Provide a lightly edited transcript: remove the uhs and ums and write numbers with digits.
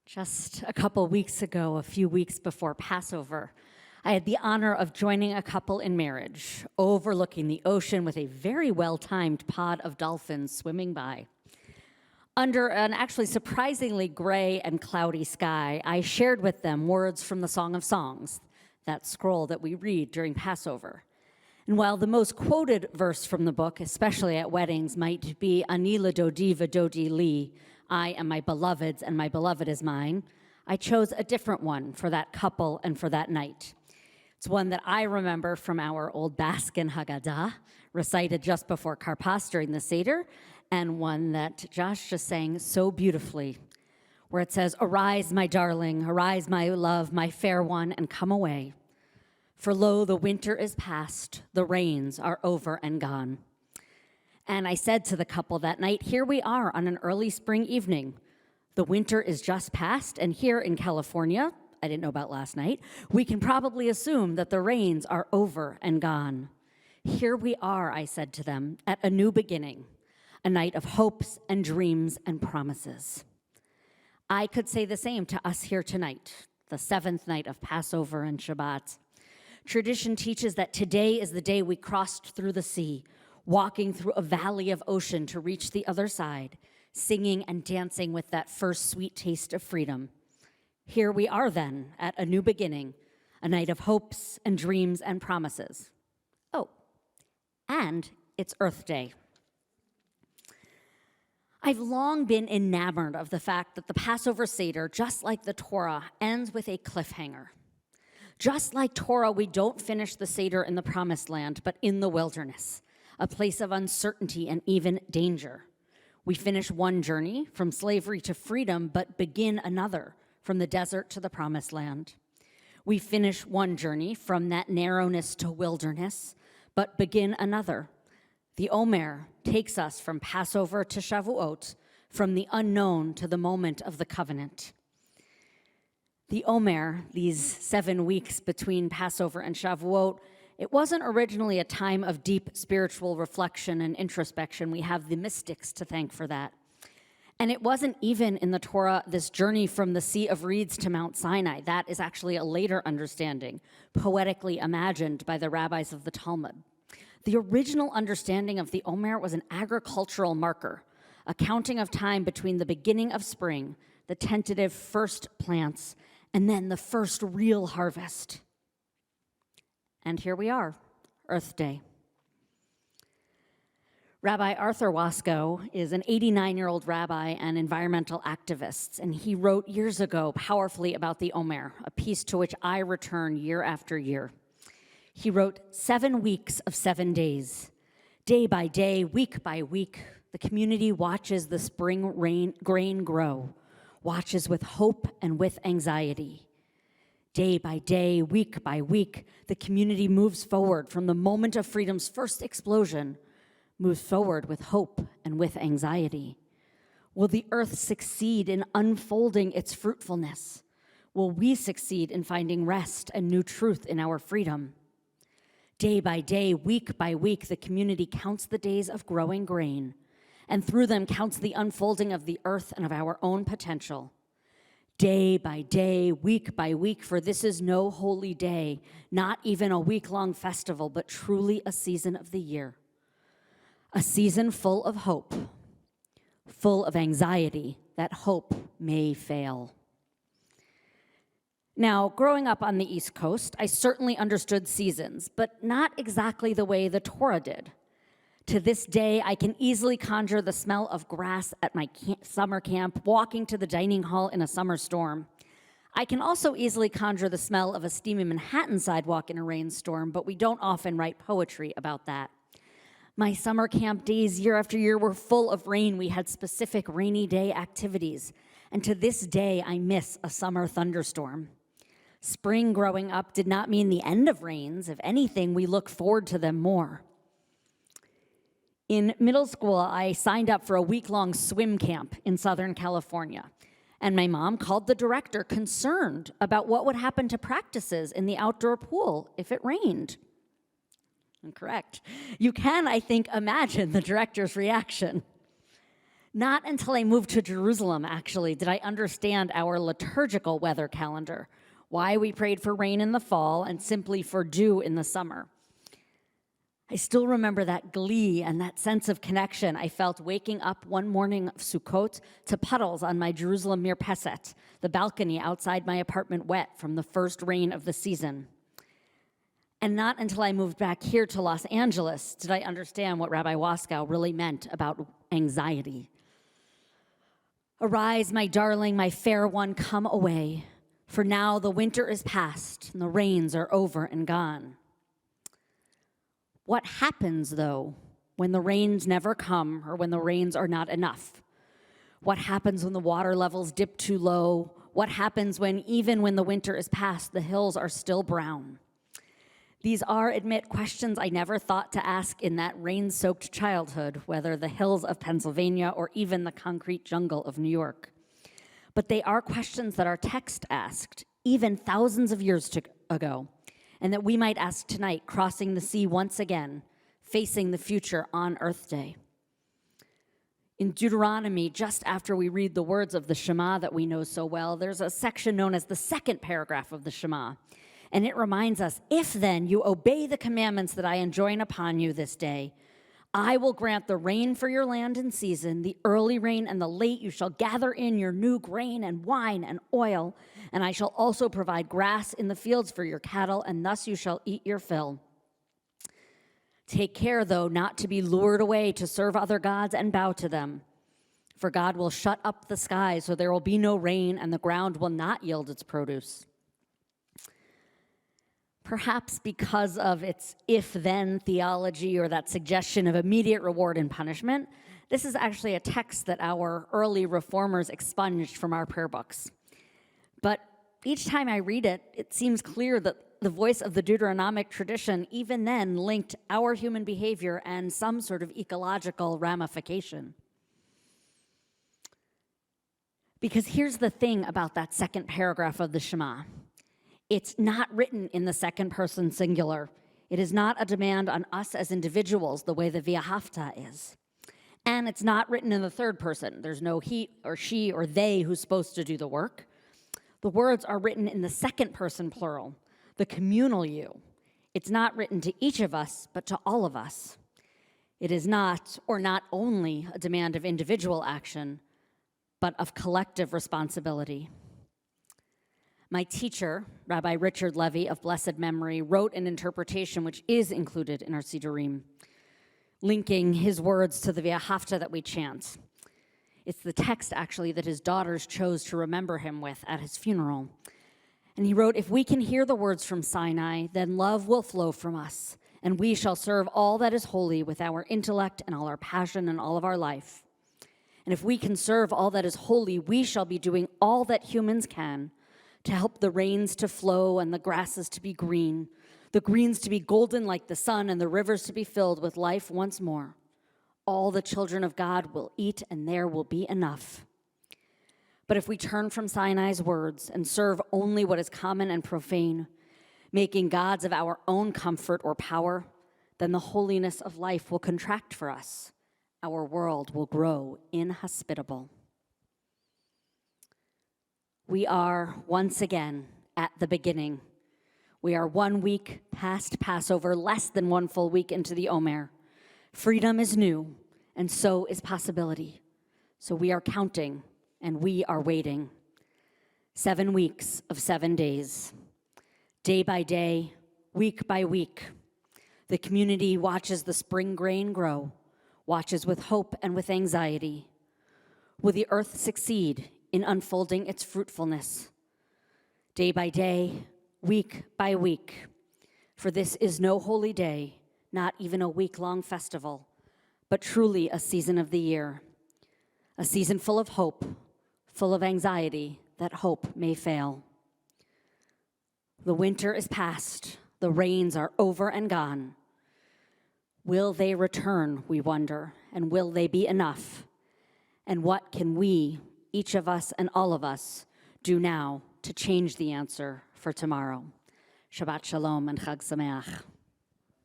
Just a couple weeks ago, a few weeks before Passover, I had the honor of joining a couple in marriage, overlooking the ocean with a very well-timed pod of dolphins swimming by. Under an actually surprisingly gray and cloudy sky, I shared with them words from the Song of Songs, that scroll that we read during Passover. And while the most quoted verse from the book, especially at weddings, might be Ani ledodi v'dodi li, I am my beloved's and my beloved is mine, I chose a different one for that couple and for that night. It's one that I remember from our old Baskin Haggadah, recited just before Karpas during the Seder, and one that Josh just sang so beautifully, where it says, "Arise, my darling, arise, my love, my fair one, and come away. For lo, the winter is past, the rains are over and gone." And I said to the couple that night, here we are on an early spring evening. The winter is just past, and here in California, I didn't know about last night, we can probably assume that the rains are over and gone. Here we are, I said to them, at a new beginning, a night of hopes and dreams and promises. I could say the same to us here tonight, the seventh night of Passover and Shabbat. Tradition teaches that today is the day we crossed through the sea, walking through a valley of ocean to reach the other side, singing and dancing with that first sweet taste of freedom. Here we are then, at a new beginning, a night of hopes and dreams and promises. Oh, and it's Earth Day. I've long been enamored of the fact that the Passover Seder, just like the Torah, ends with a cliffhanger. Just like Torah, we don't finish the Seder in the Promised Land, but in the wilderness, a place of uncertainty and even danger. We finish one journey from slavery to freedom, but begin another from the desert to the Promised Land. We finish one journey from that narrowness to wilderness, but begin another. The Omer takes us from Passover to Shavuot, from the unknown to the moment of the covenant. The Omer, these 7 weeks between Passover and Shavuot, it wasn't originally a time of deep spiritual reflection and introspection. We have the mystics to thank for that. And it wasn't even in the Torah, this journey from the Sea of Reeds to Mount Sinai. That is actually a later understanding, poetically imagined by the rabbis of the Talmud. The original understanding of the Omer was an agricultural marker, a counting of time between the beginning of spring, the tentative first plants, and then the first real harvest. And here we are, Earth Day. Rabbi Arthur Wasco is an 89-year-old rabbi and environmental activist, and he wrote years ago powerfully about the Omer, a piece to which I return year after year. He wrote, 7 weeks of 7 days. Day by day, week by week, the community watches the spring grain grow, watches with hope and with anxiety. Day by day, week by week, the community moves forward from the moment of freedom's first explosion, moves forward with hope and with anxiety. Will the earth succeed in unfolding its fruitfulness? Will we succeed in finding rest and new truth in our freedom? Day by day, week by week, the community counts the days of growing grain, and through them counts the unfolding of the earth and of our own potential. Day by day, week by week, for this is no holy day, not even a week-long festival, but truly a season of the year. A season full of hope, full of anxiety that hope may fail. Now, growing up on the East Coast, I certainly understood seasons, but not exactly the way the Torah did. To this day, I can easily conjure the smell of grass at my summer camp, walking to the dining hall in a summer storm. I can also easily conjure the smell of a steamy Manhattan sidewalk in a rainstorm, but we don't often write poetry about that. My summer camp days year after year were full of rain. We had specific rainy day activities, and to this day, I miss a summer thunderstorm. Spring growing up did not mean the end of rains. If anything, we look forward to them more. In middle school, I signed up for a week-long swim camp in Southern California, and my mom called the director concerned about what would happen to practices in the outdoor pool if it rained. Correct. You can, I think, imagine the director's reaction. Not until I moved to Jerusalem, actually, did I understand our liturgical weather calendar, why we prayed for rain in the fall and simply for dew in the summer. I still remember that glee and that sense of connection I felt waking up one morning of Sukkot to puddles on my Jerusalem mirpeset, the balcony outside my apartment wet from the first rain of the season. And not until I moved back here to Los Angeles did I understand what Rabbi Waskow really meant about anxiety. Arise, my darling, my fair one, come away, for now the winter is past and the rains are over and gone. What happens, though, when the rains never come or when the rains are not enough? What happens when the water levels dip too low? What happens when, even when the winter is past, the hills are still brown? These are, admit, questions I never thought to ask in that rain-soaked childhood, whether the hills of Pennsylvania or even the concrete jungle of New York. But they are questions that our text asked, even thousands of years ago, and that we might ask tonight, crossing the sea once again, facing the future on Earth Day. In Deuteronomy, just after we read the words of the Shema that we know so well, there's a section known as the second paragraph of the Shema. And it reminds us, if then you obey the commandments that I enjoin upon you this day, I will grant the rain for your land in season, the early rain and the late. You shall gather in your new grain and wine and oil, and I shall also provide grass in the fields for your cattle, and thus you shall eat your fill. Take care, though, not to be lured away to serve other gods and bow to them. For God will shut up the sky, so there will be no rain, and the ground will not yield its produce. Perhaps because of its if-then theology or that suggestion of immediate reward and punishment, this is actually a text that our early reformers expunged from our prayer books. But each time I read it, it seems clear that the voice of the Deuteronomic tradition even then linked our human behavior and some sort of ecological ramification. Because here's the thing about that second paragraph of the Shema. It's not written in the second person singular. It is not a demand on us as individuals the way the V'ahavta is. And it's not written in the third person. There's no he or she or they who's supposed to do the work. The words are written in the second person plural, the communal you. It's not written to each of us, but to all of us. It is not, or not only, a demand of individual action, but of collective responsibility. My teacher, Rabbi Richard Levy of blessed memory, wrote an interpretation which is included in our Sidurim, linking his words to the V'ahavta that we chant. It's the text, actually, that his daughters chose to remember him with at his funeral. And he wrote, if we can hear the words from Sinai, then love will flow from us, and we shall serve all that is holy with our intellect and all our passion and all of our life. And if we can serve all that is holy, we shall be doing all that humans can to help the rains to flow and the grasses to be green, the greens to be golden like the sun and the rivers to be filled with life once more. All the children of God will eat and there will be enough. But if we turn from Sinai's words and serve only what is common and profane, making gods of our own comfort or power, then the holiness of life will contract for us. Our world will grow inhospitable. We are once again at the beginning. We are 1 week past Passover, less than 1 full week into the Omer. Freedom is new, and so is possibility. So we are counting, and we are waiting. 7 weeks of 7 days. Day by day, week by week, the community watches the spring grain grow, watches with hope and with anxiety. Will the earth succeed in unfolding its fruitfulness? Day by day, week by week, for this is no holy day, not even a week-long festival, but truly a season of the year, a season full of hope, full of anxiety that hope may fail. The winter is past, the rains are over and gone. Will they return, we wonder, and will they be enough? And what can we, each of us and all of us, do now to change the answer for tomorrow? Shabbat Shalom and Chag Sameach.